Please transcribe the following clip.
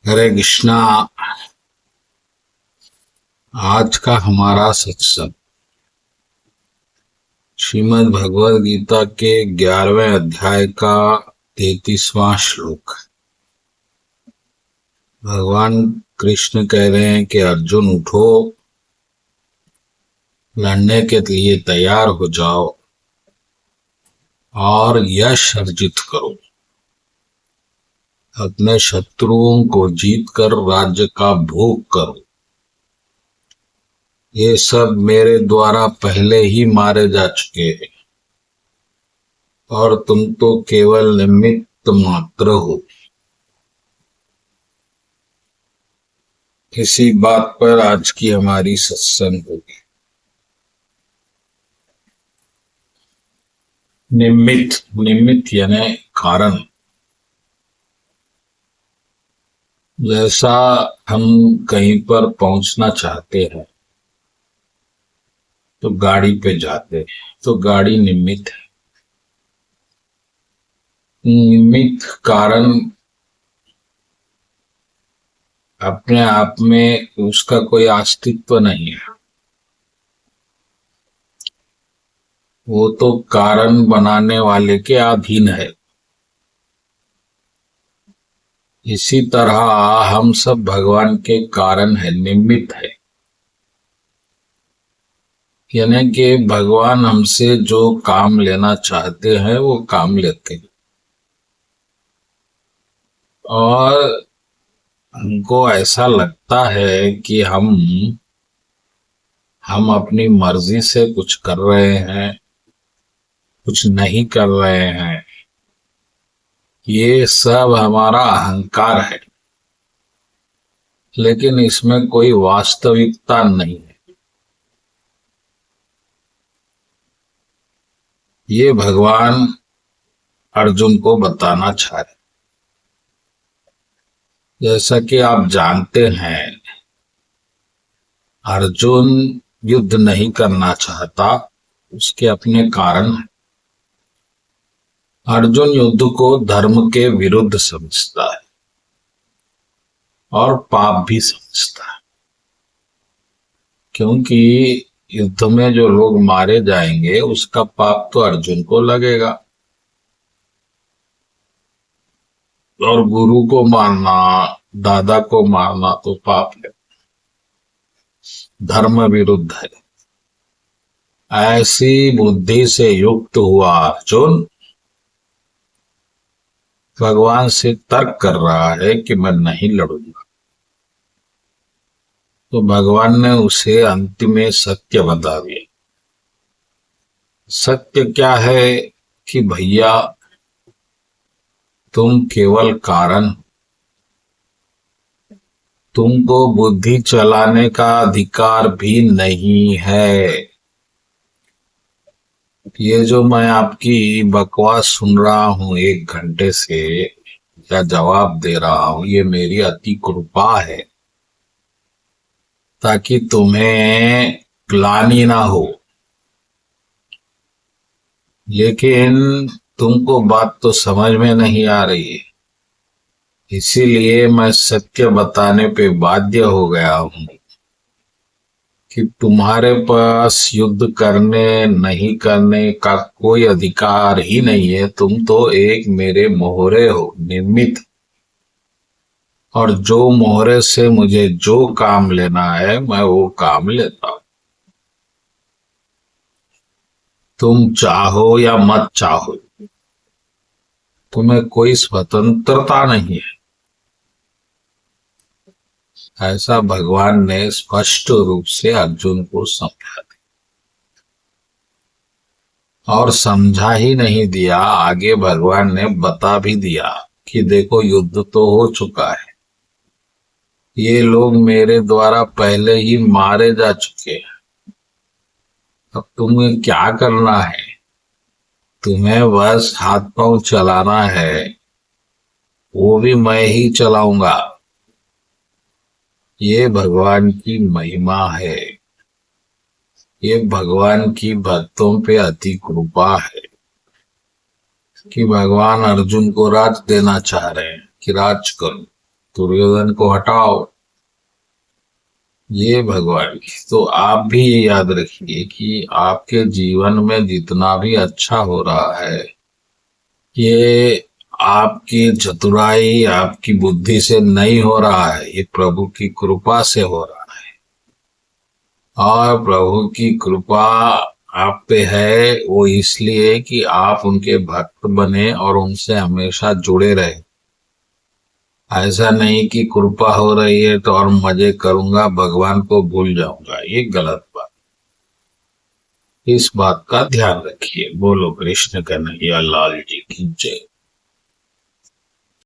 हरे कृष्णा। आज का हमारा सत्संग श्रीमद् भगवद गीता के 11वें अध्याय का 33वां श्लोक। भगवान कृष्ण कह रहे हैं कि अर्जुन उठो, लड़ने के लिए तैयार हो जाओ और यश अर्जित करो। अपने शत्रुओं को जीत कर राज्य का भोग करो। ये सब मेरे द्वारा पहले ही मारे जा चुके हैं और तुम तो केवल निमित्त मात्र हो। इसी बात पर आज की हमारी सत्संग होगी। निमित्त यानी कारण। जैसा हम कहीं पर पहुंचना चाहते हैं तो गाड़ी पे जाते हैं, तो गाड़ी निमित्त है। निमित्त कारण अपने आप में उसका कोई अस्तित्व नहीं है। वो तो कारण बनाने वाले के अधीन है। इसी तरह हम सब भगवान के कारण है, निमित्त है। यानी कि भगवान हमसे जो काम लेना चाहते हैं वो काम लेते हैं और हमको ऐसा लगता है कि हम अपनी मर्जी से कुछ कर रहे हैं, कुछ नहीं कर रहे हैं। ये सब हमारा अहंकार है, लेकिन इसमें कोई वास्तविकता नहीं है। ये भगवान अर्जुन को बताना चाह रहे। जैसा कि आप जानते हैं, अर्जुन युद्ध नहीं करना चाहता, उसके अपने कारण हैं। अर्जुन युद्ध को धर्म के विरुद्ध समझता है और पाप भी समझता है, क्योंकि युद्ध में जो लोग मारे जाएंगे उसका पाप तो अर्जुन को लगेगा। और गुरु को मारना, दादा को मारना तो पाप है, धर्म विरुद्ध है। ऐसी बुद्धि से युक्त हुआ अर्जुन भगवान से तर्क कर रहा है कि मैं नहीं लड़ूंगा। तो भगवान ने उसे अंतिम में सत्य बता दिया। सत्य क्या है कि भैया तुम केवल कारण, तुमको बुद्धि चलाने का अधिकार भी नहीं है। ये जो मैं आपकी बकवास सुन रहा हूं 1 घंटे से या जवाब दे रहा हूं, ये मेरी अति कृपा है ताकि तुम्हें ग्लानि ना हो। लेकिन तुमको बात तो समझ में नहीं आ रही है, इसीलिए मैं सत्य बताने पे बाध्य हो गया हूं कि तुम्हारे पास युद्ध करने नहीं करने का कोई अधिकार ही नहीं है। तुम तो एक मेरे मोहरे हो, निमित्त। और जो मोहरे से मुझे जो काम लेना है मैं वो काम लेता हूं। तुम चाहो या मत चाहो, तुम्हें कोई स्वतंत्रता नहीं है। ऐसा भगवान ने स्पष्ट रूप से अर्जुन को समझा दिया। और समझा ही नहीं दिया, आगे भगवान ने बता भी दिया कि देखो युद्ध तो हो चुका है, ये लोग मेरे द्वारा पहले ही मारे जा चुके हैं। अब तुम्हें क्या करना है? तुम्हें बस हाथ पांव चलाना है, वो भी मैं ही चलाऊंगा। ये भगवान की महिमा है, ये भगवान की भक्तों पे अति कृपा है कि भगवान अर्जुन को राज देना चाह रहे हैं कि राज करो। दुर्योधन को हटाओ। ये भगवान की। तो आप भी ये याद रखिए कि आपके जीवन में जितना भी अच्छा हो रहा है, ये आपकी चतुराई, आपकी बुद्धि से नहीं हो रहा है, ये प्रभु की कृपा से हो रहा है। और प्रभु की कृपा आप पे है वो इसलिए कि आप उनके भक्त बने और उनसे हमेशा जुड़े रहे। ऐसा नहीं कि कृपा हो रही है तो और मजे करूंगा, भगवान को भूल जाऊंगा, ये गलत बात। इस बात का ध्यान रखिए। बोलो कृष्ण कन्हैया लाल जी की जय।